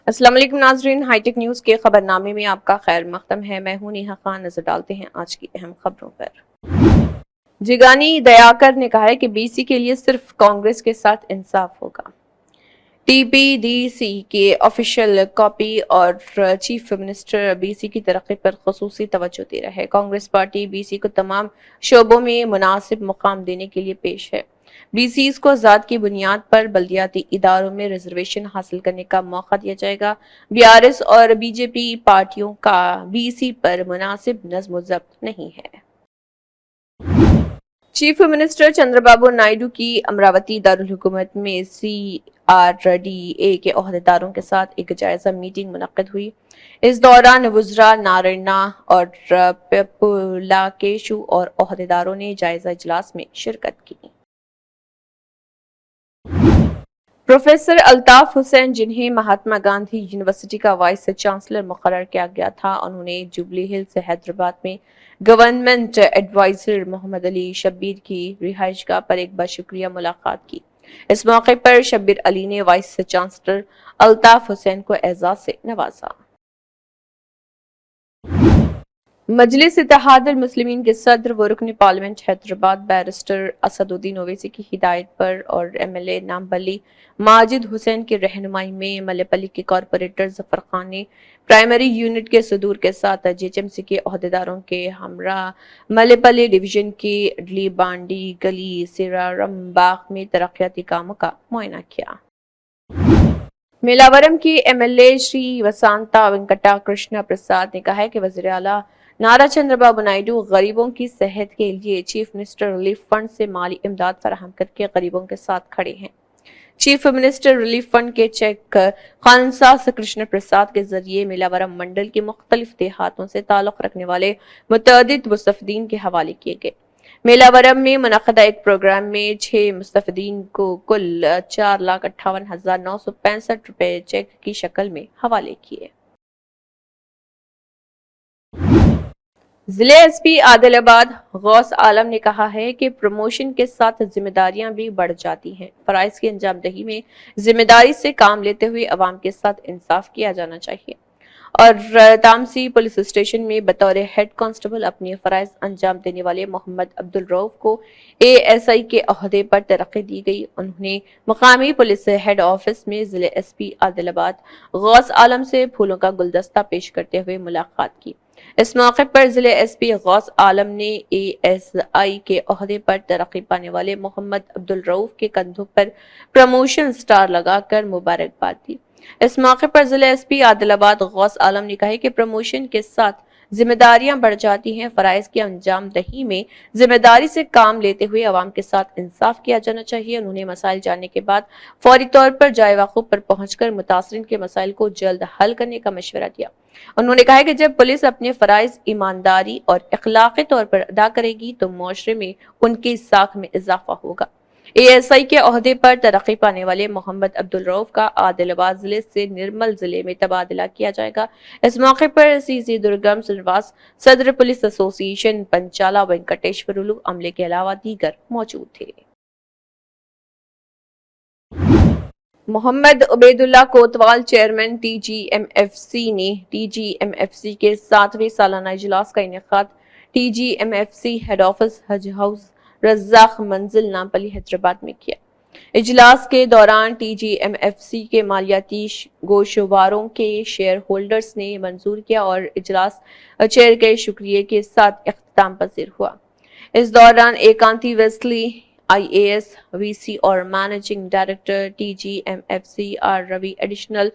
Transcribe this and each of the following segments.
अस्सलाम वालेकुम नाजरीन, हाईटेक न्यूज़ के खबरनामे में आपका खैर मकदम है। मैं हूं नेहा खान। नजर डालते हैं आज की अहम खबरों पर। जिगानी दयाकर ने कहा है कि बीसी के लिए सिर्फ कांग्रेस के साथ इंसाफ होगा। टीपीडीसी के ऑफिशियल कॉपी और चीफ मिनिस्टर बीसी की तरक्की पर खुसूसी तवज्जो दे रहा है। कांग्रेस पार्टी बीसी को तमाम शोबों में मुनासिब मुकाम देने के लिए पेश है। बीसीज को आजाद की बुनियाद पर बल्दियाती इदारों में रिजर्वेशन हासिल करने का मौका दिया जाएगा। बीआरएस और बीजेपी पार्टियों का बीसी पर मुनासिब नज्म ज़ब्त नहीं है। चीफ मिनिस्टर चंद्रबाबू नायडू की अमरावती दारुल हुकूमत में CRDA के ओहदेदारों के साथ एक जायजा मीटिंग मुनक्किद हुई। इस दौरान वुज़रा नारायणा और पुलाकेशु और ओहदेदारों ने जायजा इजलास में शिरकत की। प्रोफेसर अल्ताफ हुसैन, जिन्हें महात्मा गांधी यूनिवर्सिटी का वाइस चांसलर मुकर्रर किया गया था, उन्होंने जुबली हिल्स हैदराबाद में गवर्नमेंट एडवाइजर मोहम्मद अली शब्बीर की रिहाइशगाह पर एक बशुक्रिया मुलाकात की। इस मौके पर शब्बीर अली ने वाइस चांसलर अल्ताफ हुसैन को एजाज से नवाजा। मजलिस इत्तेहादुल मुस्लिमीन के सदर व रुकन पार्लियामेंट हैदराबाद बैरिस्टर असदुद्दीन ओवैसी की हिदायत पर और MLA नामबली माजिद हुसैन की रहनुमाई में मल्लेपल्ली के कॉरपोरेटर जफर खान ने प्राइमरी यूनिट के सदूर के साथ JHMC के ओहदेदारों के हमरा मल्लेपल्ली डिवीजन के इडली बांडी गली सिरारम बाग में तरक्याती कामों का मुआयना किया। मेलावरम की MLA श्री वसांता वेंकटा कृष्णा प्रसाद ने कहा है कि वज़ीर आला नारा चंद्रबाबू नायडू गरीबों की सेहत के लिए चीफ मिनिस्टर रिलीफ फंड से माली इमदाद फराहम करके गरीबों के साथ खड़े हैं। चीफ मिनिस्टर रिलीफ फंड के चेक खानसास कृष्ण प्रसाद के जरिए मेलावरम मंडल के मुख्तलिफ देहातों से ताल्लुक रखने वाले मुतअद्दिद मुस्तफीदीन के हवाले किए गए। मेलावरम में मुनक्किदा एक प्रोग्राम में 6 मुस्तफीदीन को कुल 4,58,965 रुपए चेक की शक्ल में हवाले किए। जिले SP आदिलाबाद गौस आलम ने कहा है कि प्रमोशन के साथ जिम्मेदारियां भी बढ़ जाती हैं। फराइज की अंजामदही में जिम्मेदारी से काम लेते हुए अवाम के साथ इंसाफ किया जाना चाहिए। और तामसी पुलिस स्टेशन में बतौर हेड कांस्टेबल अपने फराइज अंजाम देने वाले मोहम्मद अब्दुल रऊफ को ASI के ओहदे पर तरक्की दी गई। उन्होंने मकामी पुलिस हेड ऑफिस में जिले SP आदिलाबाद गौस आलम से फूलों का गुलदस्ता पेश करते हुए मुलाकात की। इस मौके पर जिले SP गौस आलम ने ASI के ओहदे पर तरक्की पाने वाले मोहम्मद अब्दुल रऊफ के कंधों पर प्रमोशन स्टार लगाकर मुबारकबाद दी। इस मौके पर जिले SP आदिलाबाद गौस आलम ने कहा कि प्रमोशन के साथ जिम्मेदारियां बढ़ जाती हैं। फराइज की अंजाम दही में जिम्मेदारी से काम लेते हुए अवाम के साथ इंसाफ किया जाना चाहिए। उन्होंने मसाइल जानने के बाद फौरी तौर पर जाए वकूफ पर पहुंचकर मुतासरीन के मसाइल को जल्द हल करने का मशवरा दिया। उन्होंने कहा कि जब पुलिस अपने फराइज ईमानदारी और अखलाकी तौर पर अदा करेगी तो मुआशरे में उनकी साख में इजाफा होगा। ASI के ओहदे पर तरक्की पाने वाले मोहम्मद अब्दुल रऊफ का आदिलाबाद जिले से निर्मल जिले में तबादला किया जाएगा। इस मौके पर CC दुर्गम श्रीनिवास, सदर पुलिस एसोसिएशन पंचाला वेंकटेश्वरुलु अमले के अलावा दीगर मौजूद थे। मोहम्मद उबैदुल्ला कोतवाल, चेयरमैन TGMFC ने TGMFC के 7वें सालाना इजलास का इनेकाद TGMFC हेड ऑफिस हज हाउस रज़्ज़ाक मंजिल नामपल्ली हैदराबाद में किया। इजलास के दौरान TGMFC के मालियाती गोशवारों के शेयर होल्डर्स ने मंजूर किया और इजलास चेयर के शुक्रिया के साथ इख्तिताम पजीर हुआ। इस दौरान एकांती वेस्ली IAS VC और managing director TGMFC R Ravi additional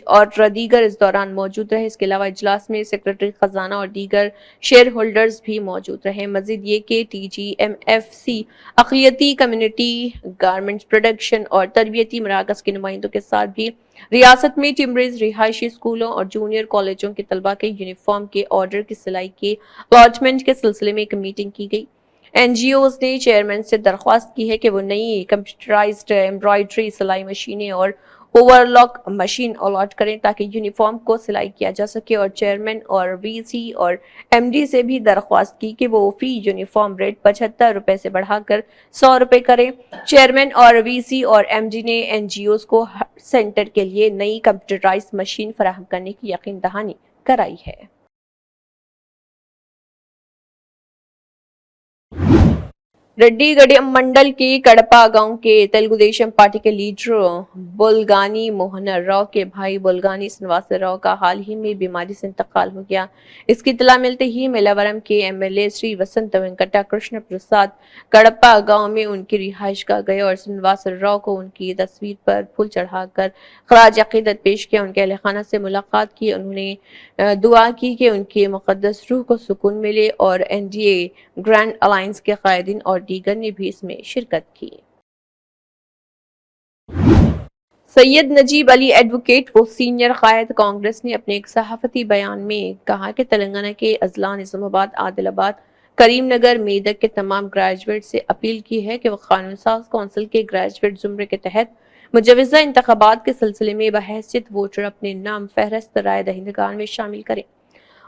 और दीगर इस दौरान मौजूद रहे। इसके अलावा इजलास में सेक्रेटरी खजाना और दीगर शेयर होल्डर्स भी मौजूद रहे। मजीद ये कि TGMFC अक़लियती कम्युनिटी, गारमेंट्स प्रोडक्शन और तरबियती मराकज के नुमाइंदों के साथ भी रियासत में टिम्बरेज, रिहायशी स्कूलों और जूनियर कॉलेजों के तलबा के यूनिफॉर्म के ऑर्डर की सिलाई के अलॉटमेंट के सिलसिले में एक मीटिंग की गई। NGOs ने चेयरमैन से दरख्वास्त की है कि वो नई कंप्यूटराइज्ड एम्ब्रॉयडरी सिलाई मशीनें और ओवरलॉक मशीन अलॉट करें ताकि यूनिफॉर्म को सिलाई किया जा सके। और चेयरमैन और वीसी और एमडी से भी दरख्वास्त की कि वो फी यूनिफॉर्म रेट 75 रुपए से बढ़ाकर 100 रुपए करें। चेयरमैन और वीसी और एमडी ने एनजीओज को हर सेंटर के लिए नई कंप्यूटराइज मशीन फराहम करने की यकीन दहानी कराई है। रेड्डीगढ़ मंडल के कड़पा गांव के तेलुगु देशम पार्टी के लीडर बुलगानी मोहन राव के भाई बुलगानी श्रीनिवास राव का हाल ही में बीमारी से इंतकाल हो गया। इसकी इत्तला मिलते ही मेलावरम के एमएलए श्री वसंत वेंकटा कृष्ण प्रसाद कड़पा गांव में उनकी रिहाइश का गए और श्रीनिवास राव को उनकी तस्वीर पर फूल चढ़ाकर खराज अकीदत पेश किया। उनके अहल खाना से मुलाकात की। उन्होंने दुआ की कि उनकी मुकद्दस रूह को सुकून मिले और एनडीए ग्रैंड अलायंस के कायदीन और दीगर ने भी इसमें शिरकत की। सैयद नजीब अली एडवोकेट वो सीनियर कायद कांग्रेस ने अपने एक सहाफती बयान में कहा कि तेलंगाना के अजला निजामाबाद आदिलाबाद करीमनगर मेदक के तमाम ग्रेजुएट से अपील की है कि वह कानून साज कौंसिल के ग्रेजुएट जुमरे के तहत मुजवजा इंतखाबात के सिलसिले में बहैसियत वोटर अपने नाम फहरस्त राय दहिंदगान में शामिल करें।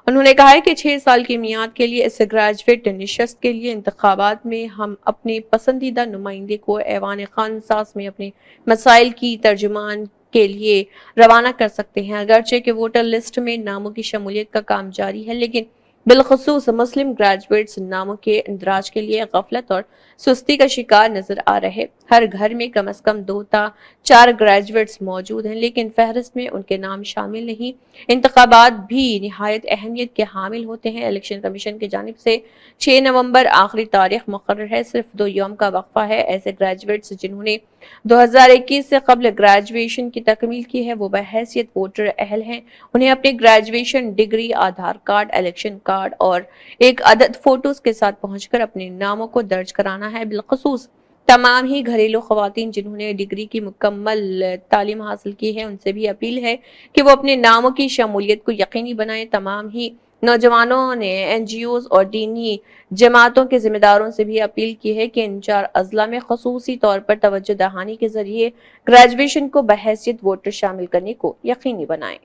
उन्होंने कहा है कि 6 साल की मियाद के लिए इस ग्रेजुएट निशस्त के लिए इंतखाबात में हम अपने पसंदीदा नुमाइंदे को ऐवान खान सास में अपने मसाइल की तर्जुमान के लिए रवाना कर सकते हैं। अगरचे कि वोटर लिस्ट में नामों की शमूलियत का काम जारी है, लेकिन बिलखसूस मुस्लिम ग्रेजुएट्स नामों के इंदराज के लिए गफलत और सुस्ती का शिकार नजर आ रहे। हर घर में कम से कम 2 ता 4 ग्रेजुएट्स मौजूद हैं, लेकिन फहरिस्त में उनके नाम शामिल नहीं। इंतखाबात भी निहायत अहमियत के हामिल होते हैं। इलेक्शन कमीशन की जानिब से 6 नवंबर आखिरी तारीख मुकर्रर है। सिर्फ 2 यौम का वक्फा है। ऐसे ग्रेजुएट्स जिन्होंने 2021 से कबल ग्रेजुएशन की तकमील की है वो बहैसियत वोटर अहल हैं। उन्हें अपने ग्रेजुएशन डिग्री, आधार कार्ड, इलेक्शन कार्ड और एक अदद फोटोज के साथ पहुंचकर अपने नामों को दर्ज कराना है। बिलखसूस तमाम ही घरेलू खवातीन जिन्होंने डिग्री की मुकम्मल तालीम हासिल की है उनसे भी अपील है कि वो अपने नामों की शमूलियत को यकीनी बनाएं। तमाम ही नौजवानों ने एनजीओज और दीनी जमातों के जिम्मेदारों से भी अपील की है कि इन 4 अजला में खसूसी तौर पर तवज्जो दहानी के जरिए ग्रेजुएशन को बहैसियत वोटर शामिल करने को यकीनी बनाएं।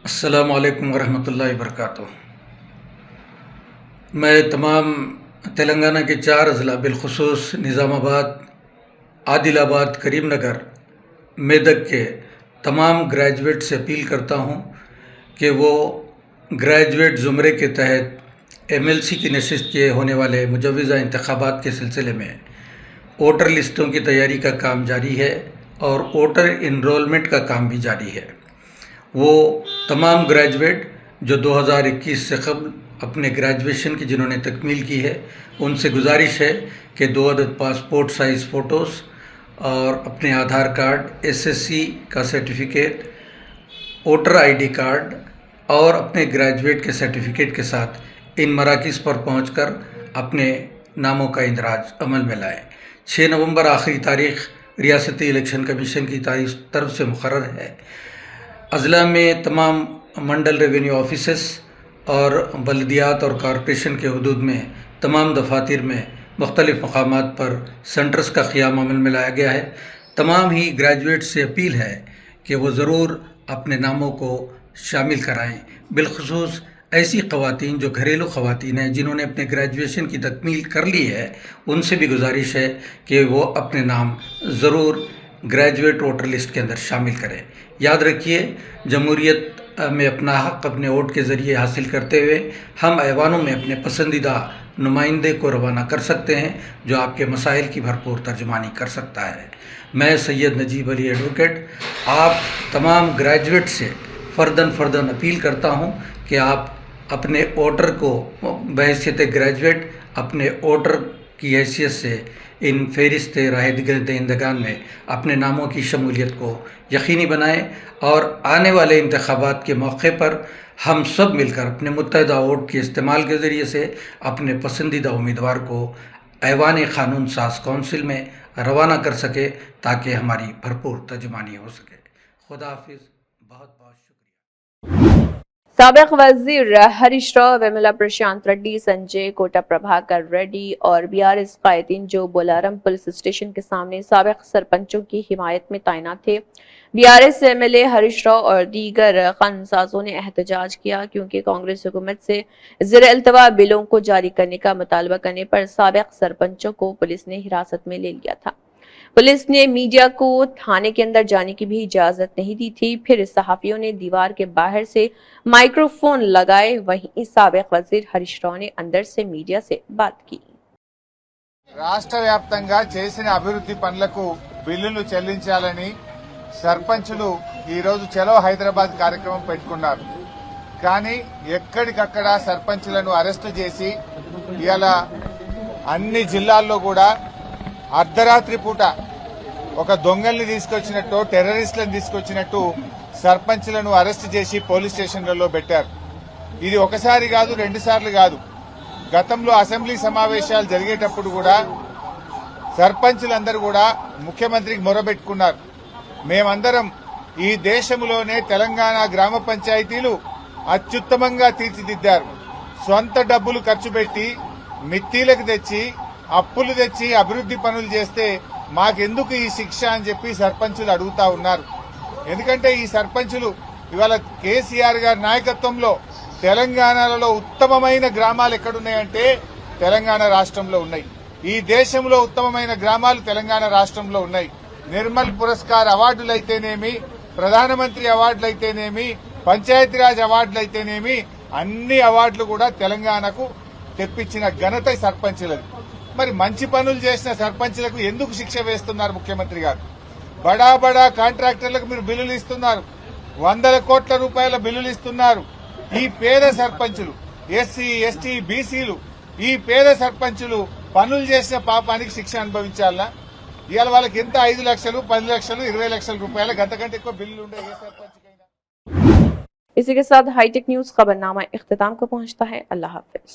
अस्सलामु अलैकुम वरहमतुल्लाहि वबरकातुहू। मैं तमाम तेलंगाना के 4 अजला बिलखुसूस निज़ामाबाद, आदिलाबाद, करीमनगर, मेदक के तमाम ग्रेजुएट से अपील करता हूँ कि वो ग्रेजुएट ज़ुमरे के तहत एमएलसी की नशिस्त के होने वाले मुजवज़ा इंतखाबात के सिलसिले में वोटर लिस्टों की तैयारी का काम जारी है और वोटर इनरोलमेंट का काम भी जारी है। वो तमाम ग्रेजुएट जो 2021 से कबल अपने ग्रेजुएशन की जिन्होंने तकमील की है उनसे गुजारिश है कि 2 अदद पासपोर्ट साइज़ फ़ोटोज़ और अपने आधार कार्ड, एसएससी का सर्टिफिकेट, वोटर आईडी कार्ड और अपने ग्रेजुएट के सर्टिफिकेट के साथ इन मराकिज़ पर पहुंचकर अपने नामों का इंदराज अमल में लाएँ। 6 नवंबर आखिरी तारीख़ रियासती इलेक्शन कमीशन की तरफ से मुकर्रर है। अजला में तमाम मंडल रेवेन्यू ऑफिसेस और बल्दियात और कॉरपोरेशन के हदूद में तमाम दफातर में मुख्तलिफ़ मकामात पर सेंटर्स का क़याम अमल में लाया गया है। तमाम ही ग्रेजुएट से अपील है कि वो ज़रूर अपने नामों को शामिल कराएँ। बिलखुसूस ऐसी ख़वातीन जो घरेलू ख़वातीन हैं जिन्होंने अपने ग्रेजुएशन की तकमील कर ली है उनसे भी गुजारिश है कि वो अपने नाम ज़रूर ग्रेजुएट वोटर लिस्ट के अंदर शामिल करें। याद रखिए, जमहूरियत में अपना हक़ अपने वोट के ज़रिए हासिल करते हुए हम ऐवानों में अपने पसंदीदा नुमाइंदे को रवाना कर सकते हैं जो आपके मसाइल की भरपूर तर्जुमानी कर सकता है। मैं सैयद नजीब अली एडवोकेट आप तमाम ग्रेजुएट से फ़र्दन अपील करता हूँ कि आप अपने वोटर को बहैसियत ग्रेजुएट अपने वोटर की हैसियत से इन फ़हरिस्त राय दहिंदगान में अपने नामों की शमूलियत को यकीनी बनाएं और आने वाले इंतखाबात के मौके पर हम सब मिलकर अपने मुत्तहिदा वोट के इस्तेमाल के ज़रिए से अपने पसंदीदा उम्मीदवार को ऐवान क़ानून साज कौंसिल में रवाना कर सके ताकि हमारी भरपूर तर्जुमानी हो सके। खुदा हाफिज़। बहुत बहुत शुक्रिया। साबिक वजीर हरीश राव, विमला प्रशांत रेड्डी, संजय कोटा प्रभाकर रेड्डी और बीआरएस कायदीन जो बोलारम पुलिस स्टेशन के सामने साबिक सरपंचों की हिमायत में तैनात थे। बीआरएस एमएलए हरीश राव और दीगर कानूनसाजों ने एहतजाज किया क्योंकि कांग्रेस हुकूमत से ज़ेर इल्तवा बिलों को जारी करने का मुतालबा करने पर साबिक सरपंचों को पुलिस ने हिरासत में ले लिया था। पुलिस ने मीडिया को थाने के अंदर जाने की भी इजाजत नहीं दी थी। फिर सहाफियों ने दीवार के बाहर से माइक्रोफोन लगाए। वहीं साबिक वजीर हरीश राव ने अंदर से मीडिया से बात की। రాష్ట్ర వ్యాప్తంగా చేసిన అభివృద్ధి పనులకు బిల్లులు చెల్లించాలని సర్పంచులు ఈ రోజు చలో హైదరాబాద్ కార్యక్రమం పెట్టుకున్నారు. కానీ ఎక్కడికక్కడ సర్పంచులను అరెస్టు చేసి ఇలా అన్ని జిల్లాల్లో కూడా అర్ధరాత్రి పూట ఒక దొంగల్ని తీసుకొచ్చినట్టు టెర్రరిస్టులను తీసుకొచ్చినట్టు సర్పంచులను అరెస్టు చేసి పోలీస్ స్టేషన్లలో పెట్టారు. ఇది ఒకసారి కాదు, రెండు సార్లు కాదు. గతంలో అసెంబ్లీ సమావేశాలు జరిగేటప్పుడు కూడా సర్పంచులందరూ కూడా ముఖ్యమంత్రికి మొరబెట్టుకున్నారు. మేమందరం ఈ దేశంలోనే తెలంగాణ గ్రామ పంచాయతీలు అత్యుత్తమంగా తీర్చిదిద్దారు. సొంత డబ్బులు ఖర్చు పెట్టి మిత్తిలకు తెచ్చి అప్పులు తెచ్చి అభివృద్ధి పనులు చేస్తే మాకెందుకు ఈ శిక్ష అని చెప్పి సర్పంచులు అడుగుతా ఉన్నారు. ఎందుకంటే ఈ సర్పంచులు ఇవాళ కేసీఆర్ గారి నాయకత్వంలో తెలంగాణలో ఉత్తమమైన గ్రామాలు ఎక్కడున్నాయంటే తెలంగాణ రాష్ట్రంలో ఉన్నాయి. ఈ దేశంలో ఉత్తమమైన గ్రామాలు తెలంగాణ రాష్ట్రంలో ఉన్నాయి. నిర్మల్ పురస్కార్ అవార్డులైతేనేమి, ప్రధానమంత్రి అవార్డులైతేనేమి, పంచాయతీరాజ్ అవార్డులైతేనేమి అన్ని అవార్డులు కూడా తెలంగాణకు తెప్పించిన ఘనత సర్పంచులది. మరి మంచి పనులు చేసిన సర్పంచులకు ఎందుకు శిక్ష వేస్తున్నారు ముఖ్యమంత్రి గారు? బడా బడా కాంట్రాక్టర్లకు మీరు బిల్లులు ఇస్తున్నారు, 100 కోట్ల రూపాయల బిల్లులు ఇస్తున్నారు. ఈ పేద సర్పంచులు, ఎస్సీ ఎస్టీ బీసీలు, ఈ పేద సర్పంచులు పనులు చేసిన పాపానికి శిక్ష అనుభవించాలా? ఇవాళ వాళ్ళకి ఎంత 5 లక్షలు, 10 లక్షలు, 20 లక్షల రూపాయల గంటకంటే ఎక్కువ బిల్లులు ఉండే ఏ సర్పంచ్కైనా. इसी के साथ हाईटेक न्यूज खबरनामा इख्तिताम को पहुंचता है। अल्लाह हाफिज।